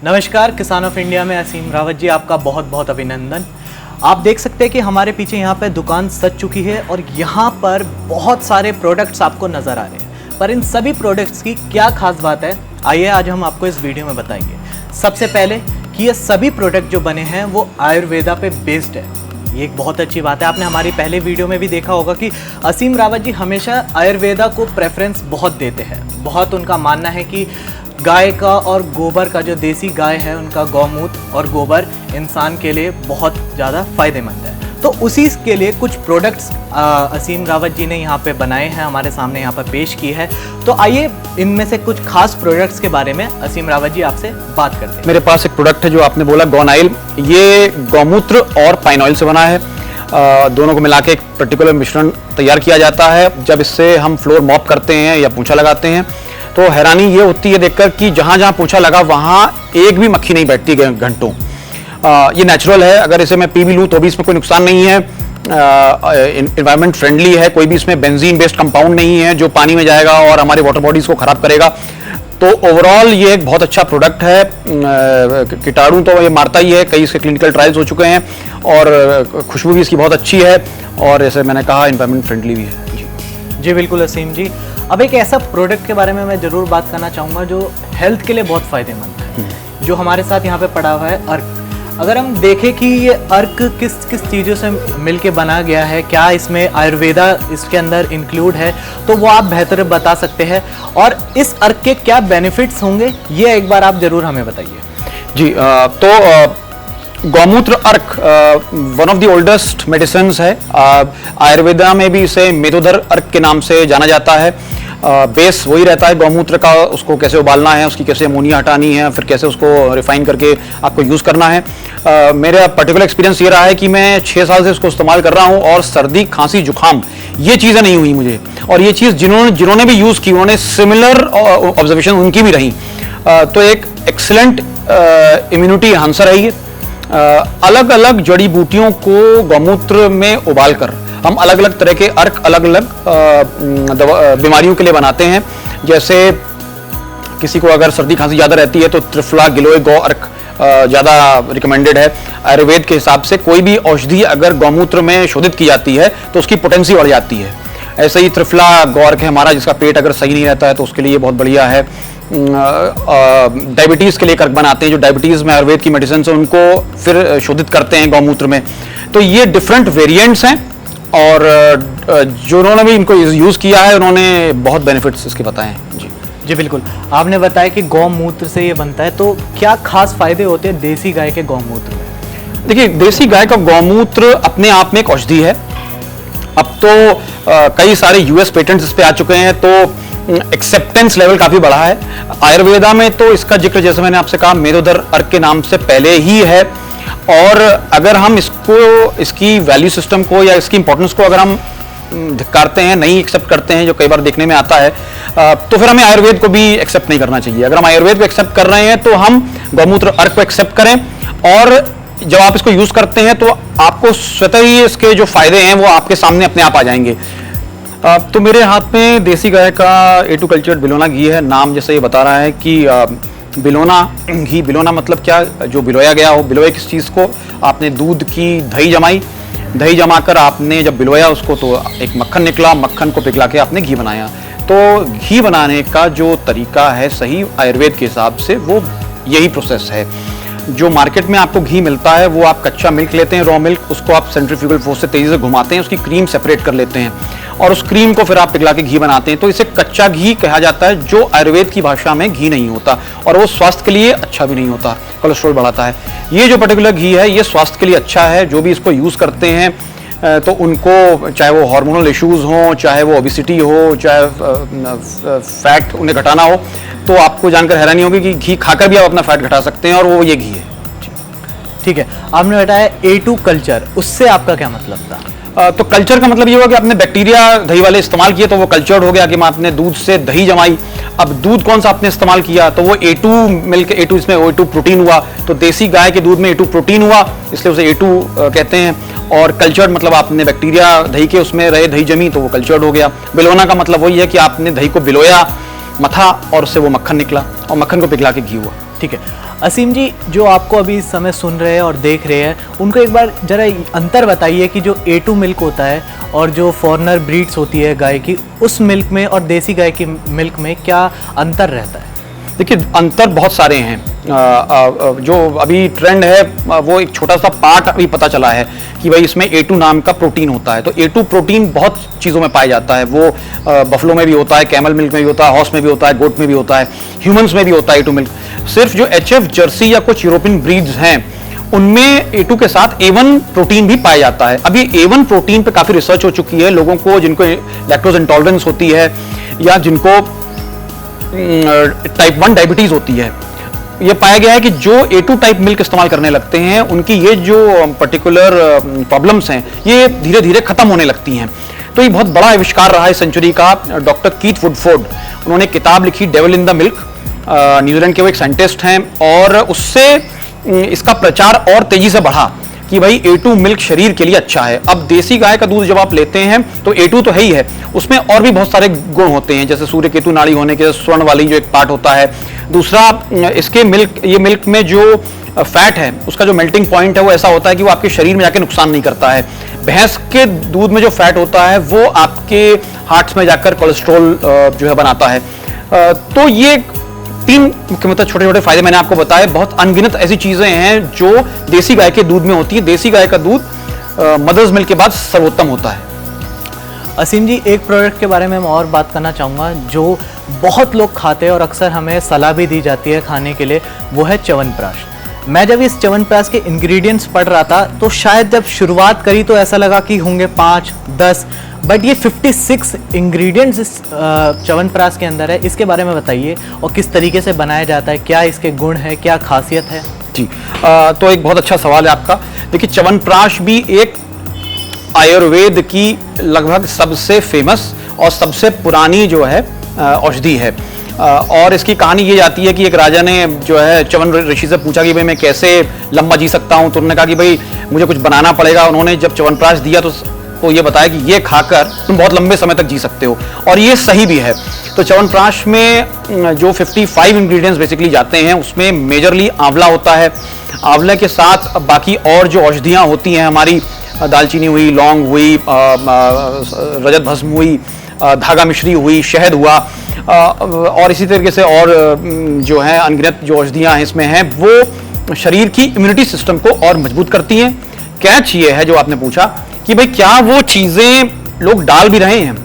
नमस्कार, किसान of India में असीम रावत जी आपका बहुत बहुत अभिनंदन। आप देख सकते हैं कि हमारे पीछे यहाँ पे दुकान सज चुकी है और यहाँ पर बहुत सारे प्रोडक्ट्स आपको नज़र आ रहे हैं, पर इन सभी प्रोडक्ट्स की क्या खास बात है, आइए आज हम आपको इस वीडियो में बताएंगे। सबसे पहले कि ये सभी प्रोडक्ट जो बने हैं वो आयुर्वेदा पे बेस्ड है। ये एक बहुत अच्छी बात है। आपने हमारी पहले वीडियो में भी देखा होगा कि असीम रावत जी हमेशा आयुर्वेदा को प्रेफरेंस बहुत देते हैं। बहुत उनका मानना है कि गाय का और गोबर का, जो देसी गाय है उनका गौमूत्र और गोबर इंसान के लिए बहुत ज़्यादा फायदेमंद है। तो उसी के लिए कुछ प्रोडक्ट्स असीम रावत जी ने यहाँ पे बनाए हैं, हमारे सामने यहाँ पर पेश की है। तो आइए इनमें से कुछ खास प्रोडक्ट्स के बारे में असीम रावत जी आपसे बात करते हैं। मेरे पास एक प्रोडक्ट है जो आपने बोला गौनाइल। ये गौमूत्र और पाइन ऑयल से बना है। दोनों को मिला के एक पर्टिकुलर मिश्रण तैयार किया जाता है। जब इससे हम फ्लोर मॉप करते हैं या पोंछा लगाते हैं तो हैरानी ये होती है देखकर कि जहाँ जहाँ पोंछा लगा वहाँ एक भी मक्खी नहीं बैठती घंटों। ये नेचुरल है, अगर इसे मैं पी भी लूँ तो भी इसमें कोई नुकसान नहीं है। एनवायरनमेंट फ्रेंडली है, कोई भी इसमें बेंजीन बेस्ड कंपाउंड नहीं है जो पानी में जाएगा और हमारे वाटर बॉडीज को खराब करेगा। तो ओवरऑल ये एक बहुत अच्छा प्रोडक्ट है। कीटाणु तो ये मारता ही है, कई इसके क्लिनिकल ट्रायल्स हो चुके हैं और खुशबू भी इसकी बहुत अच्छी है और जैसे मैंने कहा एनवायरनमेंट फ्रेंडली भी है। जी बिल्कुल असीम जी। अब एक ऐसा प्रोडक्ट के बारे में मैं ज़रूर बात करना चाहूँगा जो हेल्थ के लिए बहुत फ़ायदेमंद है, जो हमारे साथ यहाँ पे पड़ा हुआ है अर्क। अगर हम देखें कि ये अर्क किस किस चीज़ों से मिलके बना गया है, क्या इसमें आयुर्वेदा इसके अंदर इंक्लूड है, तो वो आप बेहतर बता सकते हैं। और इस अर्क के क्या बेनिफिट्स होंगे ये एक बार आप ज़रूर हमें बताइए। जी, गौमूत्र अर्क one of the oldest medicine है। आयुर्वेदा में भी इसे मेदोधर अर्क के नाम से जाना जाता है। बेस वही रहता है गौमूत्र का, उसको कैसे उबालना है, उसकी कैसे अमोनिया हटानी है, फिर कैसे उसको रिफाइन करके आपको यूज़ करना है। मेरा पर्टिकुलर एक्सपीरियंस ये रहा है कि मैं 6 साल से इसको इस्तेमाल कर रहा हूँ और सर्दी खांसी जुकाम ये चीज़ें नहीं हुई मुझे। और ये चीज़ जिन्होंने भी यूज़ की उन्होंने सिमिलर ऑब्जर्वेशन उनकी भी रही। तो एक एक्सीलेंट इम्यूनिटी एनहांसर है ये। अलग अलग जड़ी बूटियों को गौमूत्र में उबालकर हम अलग अलग तरह के अर्क अलग अलग बीमारियों के लिए बनाते हैं। जैसे किसी को अगर सर्दी खांसी ज़्यादा रहती है तो त्रिफला गिलोय गौ अर्क ज़्यादा रिकमेंडेड है। आयुर्वेद के हिसाब से कोई भी औषधि अगर गौमूत्र में शोधित की जाती है तो उसकी पोटेंसी बढ़ जाती है। ऐसे ही त्रिफला गौ अर्क है हमारा, जिसका पेट अगर सही नहीं रहता है तो उसके लिए बहुत बढ़िया है। डायबिटीज़ के लिए कर्क बनाते हैं, जो डायबिटीज़ में आयुर्वेद की मेडिसिन है उनको फिर शोधित करते हैं गौमूत्र में। तो ये डिफरेंट वेरिएंट्स हैं और जिन्होंने भी इनको यूज़ किया है उन्होंने बहुत बेनिफिट्स इसके बताए हैं। जी बिल्कुल। आपने बताया कि गौमूत्र से ये बनता है, तो क्या खास फायदे होते हैं देसी गाय के गौमूत्र में? देखिए, देसी गाय का गौमूत्र अपने आप में एक औषधि है। अब तो कई सारे यूएस पेटेंट्स इस पे आ चुके हैं, तो एक्सेप्टेंस लेवल काफ़ी बढ़ा है। आयुर्वेदा में तो इसका जिक्र जैसे मैंने आपसे कहा मेदोधर अर्क के नाम से पहले ही है। और अगर हम इसकी वैल्यू सिस्टम को या इसकी इंपॉर्टेंस को अगर हम धिक्कारते हैं, नहीं एक्सेप्ट करते हैं, जो कई बार देखने में आता है, तो फिर हमें आयुर्वेद को भी एक्सेप्ट नहीं करना चाहिए। अगर हम आयुर्वेद को एक्सेप्ट कर रहे हैं तो हम गौमूत्र अर्क को एक्सेप्ट करें और जब आप इसको यूज़ करते हैं तो आपको स्वतः ही इसके जो फायदे हैं वो आपके सामने अपने आप आ जाएंगे। तो मेरे हाथ में देसी गाय का A2 कल्चर्ड बिलोना घी है। नाम जैसे ये बता रहा है कि बिलोना घी, बिलोना मतलब क्या, जो बिलोया गया हो। बिलोए किस चीज़ को? आपने दूध की दही जमाई, दही जमाकर आपने जब बिलोया उसको तो एक मक्खन निकला, मक्खन को पिघला के आपने घी बनाया। तो घी बनाने का जो तरीका है सही आयुर्वेद के हिसाब से वो यही प्रोसेस है। जो मार्केट में आपको घी मिलता है वो आप कच्चा मिल्क लेते हैं, रॉ मिल्क, उसको आप सेंट्रीफ्यूगल फोर्स से तेज़ी से घुमाते हैं, उसकी क्रीम सेपरेट कर लेते हैं और उस क्रीम को फिर आप पिघला के घी बनाते हैं। तो इसे कच्चा घी कहा जाता है, जो आयुर्वेद की भाषा में घी नहीं होता और वो स्वास्थ्य के लिए अच्छा भी नहीं होता, कोलेस्ट्रॉल बढ़ाता है। ये जो पर्टिकुलर घी है ये स्वास्थ्य के लिए अच्छा है। जो भी इसको यूज़ करते हैं तो उनको, चाहे वो हार्मोनल इश्यूज़ हों, चाहे वो ओबेसिटी हो, चाहे फैट उन्हें घटाना हो, तो आपको जानकर हैरानी होगी कि घी खाकर भी आप अपना फैट घटा सकते हैं और वो ये घी है। ठीक है। आपने बताया A2 कल्चर, उससे आपका क्या मतलब था? तो कल्चर का मतलब ये हुआ कि आपने बैक्टीरिया दही वाले इस्तेमाल किए तो वो कल्चर्ड हो गया। कि आपने दूध से दही जमाई, अब दूध कौन सा आपने इस्तेमाल किया तो वो A2 मिल्क, A2 इसमें A2 प्रोटीन हुआ। तो देसी गाय के दूध में A2 प्रोटीन हुआ, इसलिए उसे A2 कहते हैं। और कल्चर्ड मतलब आपने बैक्टीरिया दही के उसमें रहे, दही जमी तो वो कल्चर्ड हो गया। बिलोना का मतलब वही है कि आपने दही को बिलोया, मथा और उससे वो मक्खन निकला और मक्खन को पिघला के घी हुआ। ठीक है। असीम जी, जो आपको अभी इस समय सुन रहे हैं और देख रहे हैं, उनको एक बार जरा अंतर बताइए कि जो A2 मिल्क होता है और जो फॉरेनर ब्रीड्स होती है गाय की, उस मिल्क में और देसी गाय की मिल्क में क्या अंतर रहता है? देखिए, अंतर बहुत सारे हैं। जो अभी ट्रेंड है वो एक छोटा सा पार्ट अभी पता चला है कि भाई इसमें A2 नाम का प्रोटीन होता है। तो A2 प्रोटीन बहुत चीज़ों में पाया जाता है। वो बफलो में भी होता है, कैमल मिल्क में भी होता है, हॉर्स में भी होता है, गोट में भी होता है, ह्यूमंस में भी होता है A2 मिल्क। सिर्फ जो HF जर्सी या कुछ यूरोपियन ब्रीड्स हैं उनमें A2 के साथ A1 प्रोटीन भी पाया जाता है। अब ये A1 प्रोटीन पे काफ़ी रिसर्च हो चुकी है। लोगों को जिनको लैक्टोज इंटॉलरेंस होती है या जिनको टाइप 1 डायबिटीज होती है, ये पाया गया है कि जो A2 टाइप मिल्क इस्तेमाल करने लगते हैं उनकी ये जो पर्टिकुलर प्रॉब्लम्स हैं ये धीरे धीरे खत्म होने लगती हैं। तो ये बहुत बड़ा आविष्कार रहा है सेंचुरी का। डॉक्टर कीथ वुडफोर्ड, उन्होंने किताब लिखी devil in the milk. New Zealand के वो एक साइंटिस्ट हैं और उससे इसका प्रचार और तेजी से बढ़ा कि भाई A2 मिल्क शरीर के लिए अच्छा है। अब देसी गाय का दूध जब आप लेते हैं तो A2 तो है ही है, उसमें और भी बहुत सारे गुण होते हैं, जैसे सूर्य केतु नाड़ी होने के, स्वर्ण वाली जो एक पार्ट होता है। दूसरा, इसके मिल्क में जो फैट है उसका जो मेल्टिंग पॉइंट है वो ऐसा होता है कि वो आपके शरीर में जाके नुकसान नहीं करता है। भैंस के दूध में जो फैट होता है वो आपके हार्ट्स में जाकर कोलेस्ट्रॉल जो है बनाता है। तो ये 3 मुख्य मतलब छोटे छोटे फायदे मैंने आपको बताए। बहुत अनगिनत ऐसी चीजें हैं जो देसी गाय के दूध में होती है। देसी गाय का दूध मदर्स मिल्क के बाद सर्वोत्तम होता है। असीम जी, एक प्रोडक्ट के बारे में मैं और बात करना चाहूँगा जो बहुत लोग खाते हैं और अक्सर हमें सलाह भी दी जाती है खाने के लिए, वो है च्यवनप्राश। मैं जब इस च्यवनप्राश के इंग्रेडिएंट्स पढ़ रहा था तो शायद जब शुरुआत करी तो ऐसा लगा कि होंगे 5-10, बट ये 56 इंग्रेडिएंट्स इस च्यवनप्राश के अंदर है। इसके बारे में बताइए और किस तरीके से बनाया जाता है, क्या इसके गुण है, क्या खासियत है? जी, तो एक बहुत अच्छा सवाल है आपका। देखिए, च्यवनप्राश भी एक आयुर्वेद की लगभग सबसे फेमस और सबसे पुरानी जो है औषधि है। और इसकी कहानी ये जाती है कि एक राजा ने जो है च्यवन ऋषि से पूछा कि भाई मैं कैसे लंबा जी सकता हूँ। तो उन्होंने कहा कि भाई मुझे कुछ बनाना पड़ेगा। उन्होंने जब च्यवनप्राश दिया तो ये बताया कि ये खाकर तुम बहुत लंबे समय तक जी सकते हो, और ये सही भी है। तो च्यवनप्राश में जो 55 इंग्रेडिएंट्स बेसिकली जाते हैं उसमें मेजरली आंवला होता है। आंवले के साथ बाकी और जो औषधियाँ होती हैं हमारी, दालचीनी हुई, लौंग हुई, रजत भस्म हुई, धागा मिश्री हुई, शहद हुआ, और इसी तरीके से और जो है अनगिनत जो औषधियाँ हैं इसमें हैं, वो शरीर की इम्यूनिटी सिस्टम को और मजबूत करती हैं। कैच ये है जो आपने पूछा कि भाई क्या वो चीज़ें लोग डाल भी रहे हैं।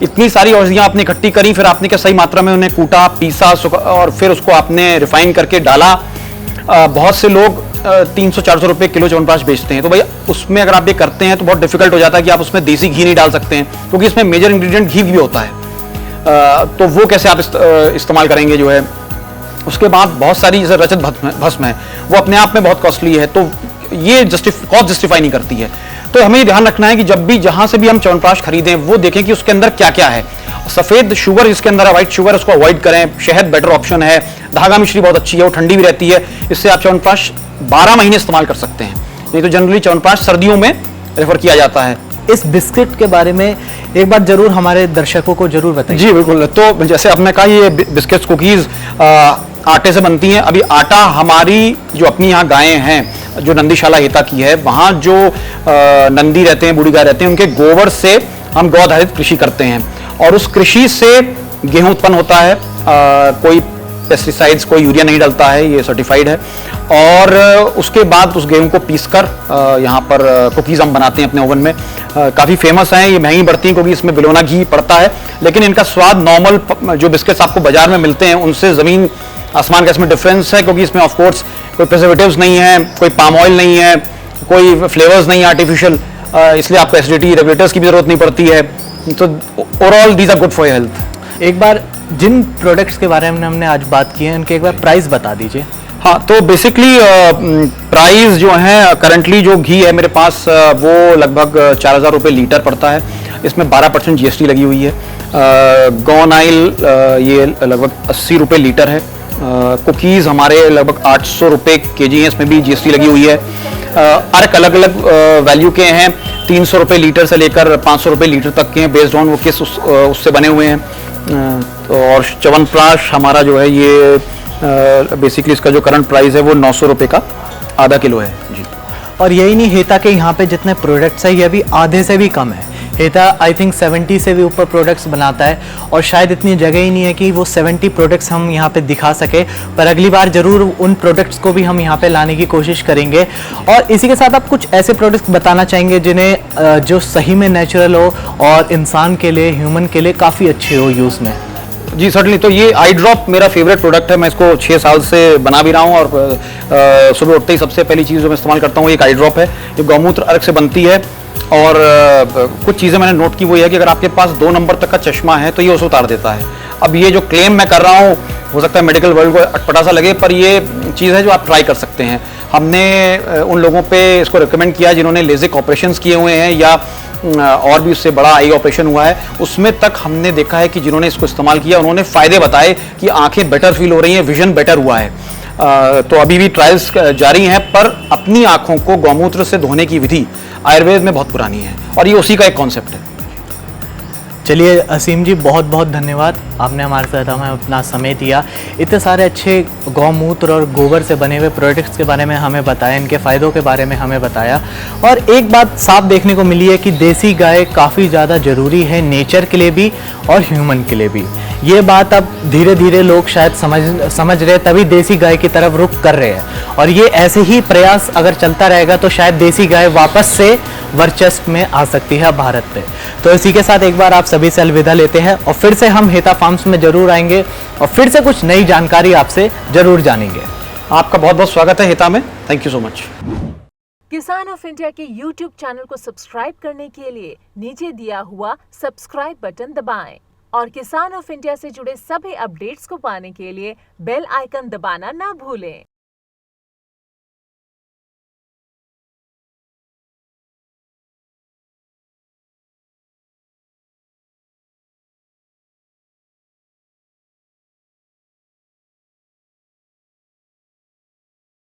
इतनी सारी औषधियाँ आपने इकट्ठी करी, फिर आपने क्या सही मात्रा में उन्हें कूटा, पीसा और फिर उसको आपने रिफाइन करके डाला। बहुत से लोग 300-400 रुपये किलो च्यवनप्राश बेचते हैं। तो भाई उसमें अगर आप ये करते हैं तो बहुत डिफिकल्ट हो जाता है कि आप उसमें देसी घी नहीं डाल सकते हैं, क्योंकि इसमें मेजर इंग्रेडिएंट घी भी होता है। तो वो कैसे आप इस्तेमाल करेंगे जो है। उसके बाद बहुत सारी जैसे रजत भस्म है, वो अपने आप में बहुत कॉस्टली है, तो ये कॉस्ट जस्टिफाई नहीं करती है। तो हमें ये ध्यान रखना है कि जब भी जहां से भी हम च्यवनप्राश खरीदें वो देखें कि उसके अंदर क्या क्या है। सफ़ेद शुगर जिसके अंदर है, व्हाइट शुगर, उसको अवॉइड करें। शहद बेटर ऑप्शन है। धागा मिश्री बहुत अच्छी है, वो ठंडी भी रहती है, इससे आप च्यवनप्राश 12 महीने इस्तेमाल कर सकते हैं। नहीं तो जनरली च्यवनप्राश सर्दियों में रेफर किया जाता है। इस बिस्किट के बारे में एक बार जरूर हमारे दर्शकों को जरूर बताइए। जी बिल्कुल। तो जैसे आपने कहा, ये बिस्किट्स कुकीज़ आटे से बनती हैं। अभी आटा हमारी जो अपनी यहाँ गायें हैं, जो नंदीशाला हेता की है, वहाँ जो नंदी रहते हैं, बूढ़ी गाय रहते हैं, उनके गोबर से हम गौ आधारित कृषि करते हैं और उस कृषि से गेहूं उत्पन्न होता है। कोई पेस्टिसाइड्स, कोई यूरिया नहीं डलता है, ये सर्टिफाइड है। और उसके बाद उस गेहूं को पीसकर यहाँ पर कुकीज़ हम बनाते हैं अपने ओवन में। काफ़ी फेमस हैं। ये महंगी पड़ती हैं क्योंकि इसमें बिलोना घी पड़ता है, लेकिन इनका स्वाद नॉर्मल जो बिस्किट्स आपको बाजार में मिलते हैं उनसे ज़मीन आसमान का इसमें डिफरेंस है, क्योंकि इसमें ऑफकोर्स कोई प्रिजर्वेटिव्स नहीं है, कोई पाम ऑयल नहीं है, कोई फ्लेवर्स नहीं है आर्टिफिशियल, इसलिए आपको एसिडिटी रेगुलेटर्स की भी जरूरत नहीं पड़ती है। तो overall these are good for your health. एक बार जिन प्रोडक्ट्स के बारे में हमने आज बात की है उनके एक बार प्राइस बता दीजिए। हाँ, तो बेसिकली प्राइस जो है करंटली जो घी है मेरे पास वो लगभग 4000 रुपये लीटर पड़ता है। इसमें 12% GST लगी हुई है। गॉन ऑयल ये लगभग 80 रुपये लीटर है। कुकीज़ हमारे लगभग 800 रुपये केजी हैं, इसमें भी GST लगी हुई है। अर्क अलग अलग वैल्यू के हैं, 300 रुपये लीटर से लेकर 500 रुपये लीटर तक के हैं, बेस्ड ऑन वो किस उससे बने हुए हैं। और च्यवनप्राश हमारा जो है ये बेसिकली इसका जो करंट प्राइस है वो 900 रुपये का आधा किलो है जी। और यही नहीं, हेता के यहाँ पे जितने प्रोडक्ट्स है ये भी आधे से भी कम है। हेता आई थिंक 70 से भी ऊपर प्रोडक्ट्स बनाता है और शायद इतनी जगह ही नहीं है कि वो 70 प्रोडक्ट्स हम यहाँ पे दिखा सके, पर अगली बार ज़रूर उन प्रोडक्ट्स को भी हम यहाँ पे लाने की कोशिश करेंगे। और इसी के साथ आप कुछ ऐसे प्रोडक्ट्स बताना चाहेंगे जिन्हें जो सही में नेचुरल हो और इंसान के लिए, ह्यूमन के लिए काफ़ी अच्छे हो यूज़ में? जी सर्टनली, तो ये आई ड्रॉप मेरा फेवरेट प्रोडक्ट है। मैं इसको 6 साल से बना भी रहा हूँ और सुबह उठते ही सबसे पहली चीज़ जो मैं इस्तेमाल करता हूँ एक आई ड्रॉप है। ये गौमूत्र अर्क से बनती है और कुछ चीज़ें मैंने नोट की वो है कि अगर आपके पास 2 नंबर तक का चश्मा है तो ये उसे उतार देता है। अब ये जो क्लेम मैं कर रहा हूँ हो सकता है मेडिकल वर्ल्ड को अटपटा सा लगे, पर ये चीज़ है जो आप ट्राई कर सकते हैं। हमने उन लोगों पे इसको रिकमेंड किया जिन्होंने लेजिक ऑपरेशंस किए हुए हैं या और भी उससे बड़ा आई ऑपरेशन हुआ है, उसमें तक हमने देखा है कि जिन्होंने इसको इस्तेमाल किया उन्होंने फ़ायदे बताए कि आंखें बेटर फील हो रही हैं, विजन बेटर हुआ है। तो अभी भी ट्रायल्स जारी हैं, पर अपनी आंखों को गौमूत्र से धोने की विधि आयुर्वेद में बहुत पुरानी है और ये उसी का एक कॉन्सेप्ट है। चलिए असीम जी, बहुत बहुत धन्यवाद, आपने हमारे साथ हमें अपना समय दिया, इतने सारे अच्छे गौमूत्र और गोबर से बने हुए प्रोडक्ट्स के बारे में हमें बताया, इनके फ़ायदों के बारे में हमें बताया। और एक बात साफ देखने को मिली है कि देसी गाय काफ़ी ज़्यादा ज़रूरी है नेचर के लिए भी और ह्यूमन के लिए भी। ये बात अब धीरे धीरे लोग शायद समझ रहे, तभी देसी गाय की तरफ रुख कर रहे हैं। और ये ऐसे ही प्रयास अगर चलता रहेगा तो शायद देसी गाय वापस से वर्चस्व में आ सकती है भारत पे। तो इसी के साथ एक बार आप सभी से अलविदा लेते हैं और फिर से हम हेता फार्म्स में जरूर आएंगे और फिर से कुछ नई जानकारी आपसे जरूर जानेंगे। आपका बहुत बहुत स्वागत है हेता में, थैंक यू सो मच। किसान ऑफ इंडिया के YouTube चैनल को सब्सक्राइब करने के लिए नीचे दिया हुआ सब्सक्राइब बटन दबाएं और किसान ऑफ इंडिया से जुड़े सभी अपडेट्स को पाने के लिए बेल आइकन दबाना ना भूलें।